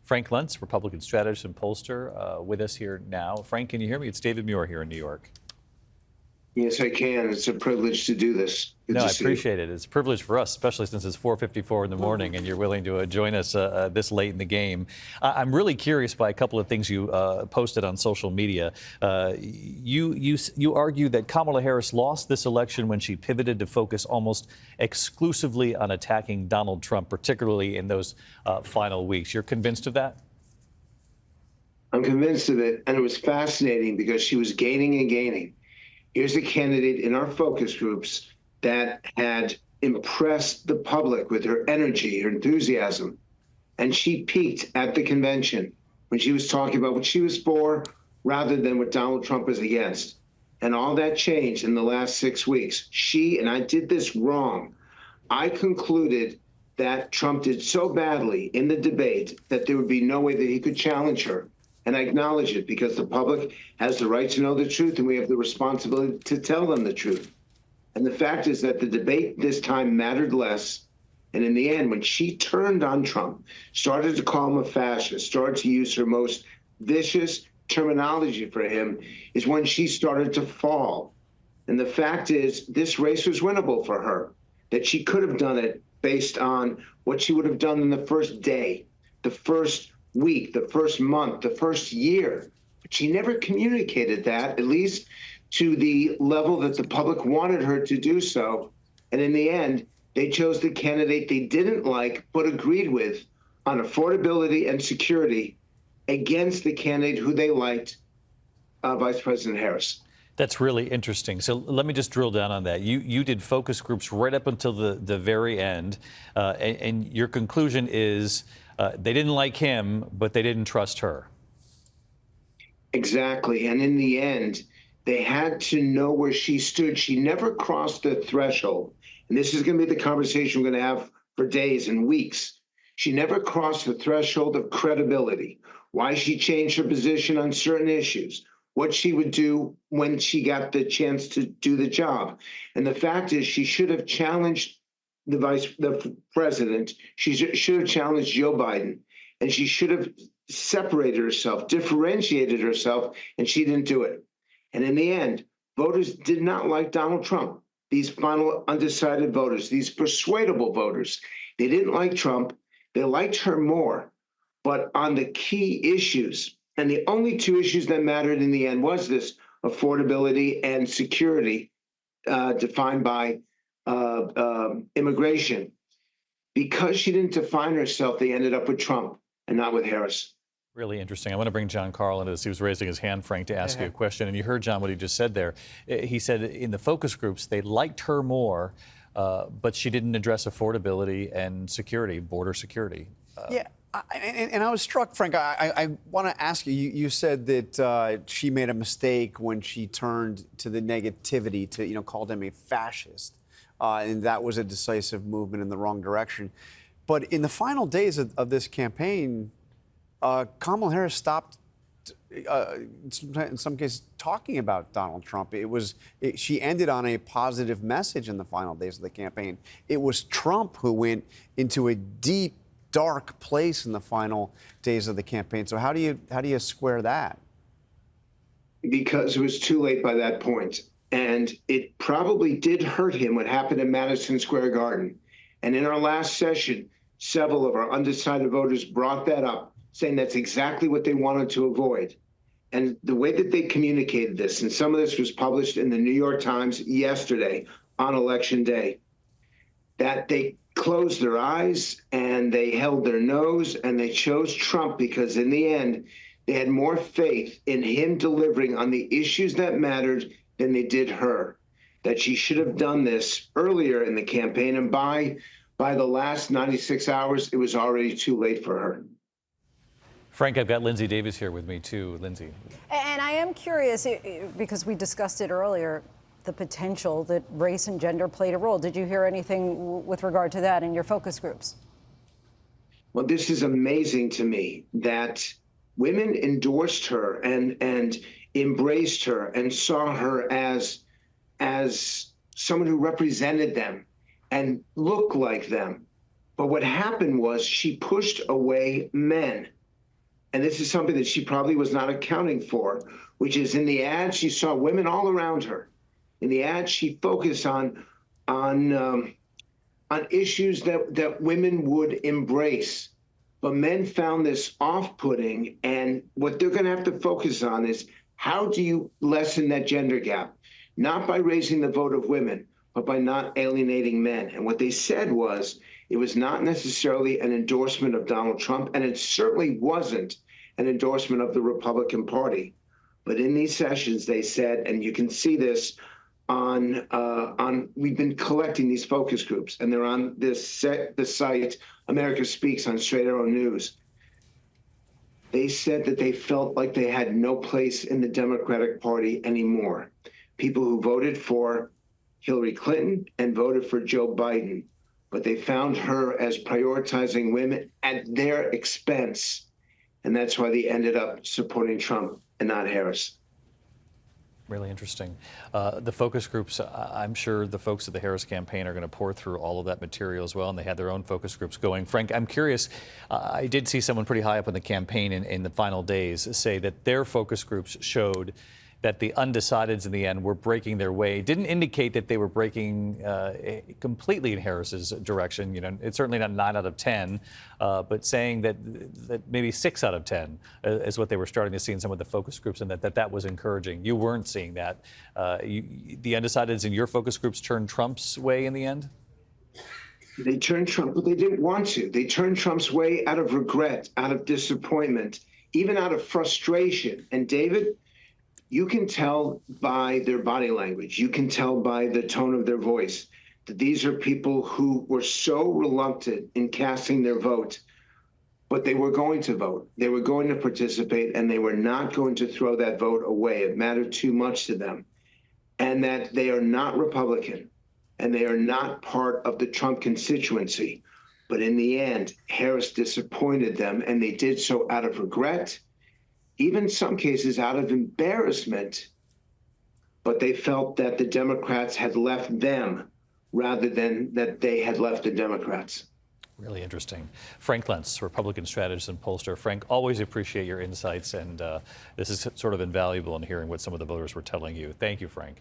Frank Luntz, Republican strategist and pollster, with us here now. Frank, can you hear me? It's David Muir here in New York. Yes, I can. It's a privilege to do this. Good No, to I see you. appreciate it. It's a privilege for us, especially since it's 4:54 in the morning and you're willing to join us this late in the game. I'm really curious by a couple of things you posted on social media. You argue that Kamala Harris lost this election when she pivoted to focus almost exclusively on attacking Donald Trump, particularly in those final weeks. You're convinced of that? I'm convinced of it, and it was fascinating because she was gaining and gaining. Here's a candidate in our focus groups that had impressed the public with her energy, her enthusiasm. And she peaked at the convention when she was talking about what she was for rather than what Donald Trump was against. And all that changed in the last 6 weeks. And I did this wrong. I concluded that Trump did so badly in the debate that there would be no way that he could challenge her. And I acknowledge it because the public has the right to know the truth and we have the responsibility to tell them the truth. And the fact is that the debate this time mattered less. And in the end, when she turned on Trump, started to call him a fascist, started to use her most vicious terminology for him, is when she started to fall. And the fact is, this race was winnable for her, that she could have done it based on what she would have done in the first day, the first week, the first month, the first year. But she never communicated that, at least to the level that the public wanted her to do so. And in the end, they chose the candidate they didn't like but agreed with on affordability and security against the candidate who they liked, Vice President Harris. That's really interesting. So let me just drill down on that. You did focus groups right up until the very end, and your conclusion is they didn't like him, but they didn't trust her. Exactly. And in the end, they had to know where she stood. She never crossed the threshold. And this is going to be the conversation we're going to have for days and weeks. She never crossed the threshold of credibility, why she changed her position on certain issues, what she would do when she got the chance to do the job. And the fact is, she should have challenged the president. She should have challenged Joe Biden, and she should have separated herself, differentiated herself, and she didn't do it. And in the end, voters did not like Donald Trump. These final undecided voters, these persuadable voters, they didn't like Trump. They liked her more. But on the key issues, and the only two issues that mattered in the end was this affordability and security defined by immigration. Because she didn't define herself, they ended up with Trump and not with Harris. Really interesting. I want to bring John Carl into this. He was raising his hand, Frank, to ask you a question. And you heard, John, what he just said there. He said in the focus groups, they liked her more, but she didn't address affordability and security, border security. And I was struck, Frank. I want to ask you, you said that she made a mistake when she turned to the negativity, to, called him a fascist. And that was a decisive movement in the wrong direction. But in the final days of this campaign, Kamala Harris stopped, in some cases, talking about Donald Trump. She ended on a positive message in the final days of the campaign. It was Trump who went into a deep, dark place in the final days of the campaign. So how do you square that? Because it was too late by that point. And it probably did hurt him what happened in Madison Square Garden. And in our last session, several of our undecided voters brought that up, saying that's exactly what they wanted to avoid. And the way that they communicated this, and some of this was published in the New York Times yesterday on Election Day, that they closed their eyes and they held their nose and they chose Trump because in the end, they had more faith in him delivering on the issues that mattered than they did her. That she should have done this earlier in the campaign, and by the last 96 hours, it was already too late for her. Frank, I've got Lindsay Davis here with me, too. Lindsay. And I am curious, because we discussed it earlier, the potential that race and gender played a role. Did you hear anything with regard to that in your focus groups? Well, this is amazing to me that women endorsed her and embraced her and saw her as someone who represented them and looked like them. But what happened was she pushed away men. and this is something that she probably was not accounting for, which is in the ad, she saw women all around her. In the ad, she focused on issues that women would embrace. But men found this off-putting, and what they're going to have to focus on is how do you lessen that gender gap? Not by raising the vote of women, but by not alienating men. And what they said was it was not necessarily an endorsement of Donald Trump, and it certainly wasn't an endorsement of the Republican Party. But in these sessions, they said, and you can see this we've been collecting these focus groups, and they're on the site America Speaks on Straight Arrow News. They said that they felt like they had no place in the Democratic Party anymore. People who voted for Hillary Clinton and voted for Joe Biden, but they found her as prioritizing women at their expense. And that's why they ended up supporting Trump and not Harris. Really interesting. The focus groups, I'm sure the folks at the Harris campaign are going to pour through all of that material as well, and they had their own focus groups going. Frank, I'm curious, I did see someone pretty high up in the campaign in the final days say that their focus groups showed that the undecideds in the end were breaking their way. Didn't indicate that they were breaking completely in Harris's direction. You know, it's certainly not 9 out of 10, but saying that maybe 6 out of 10 is what they were starting to see in some of the focus groups, and that was encouraging. You weren't seeing that. The undecideds in your focus groups turned Trump's way in the end? They turned Trump, but they didn't want to. They turned Trump's way out of regret, out of disappointment, even out of frustration. And David, you can tell by their body language, you can tell by the tone of their voice that these are people who were so reluctant in casting their vote, but they were going to vote. They were going to participate, and they were not going to throw that vote away. It mattered too much to them. And that they are not Republican, and they are not part of the Trump constituency. But in the end, Harris disappointed them, and they did so out of regret, even in some cases out of embarrassment, but they felt that the Democrats had left them rather than that they had left the Democrats. Really interesting. Frank Luntz, Republican strategist and pollster. Frank, always appreciate your insights, and this is sort of invaluable in hearing what some of the voters were telling you. Thank you, Frank.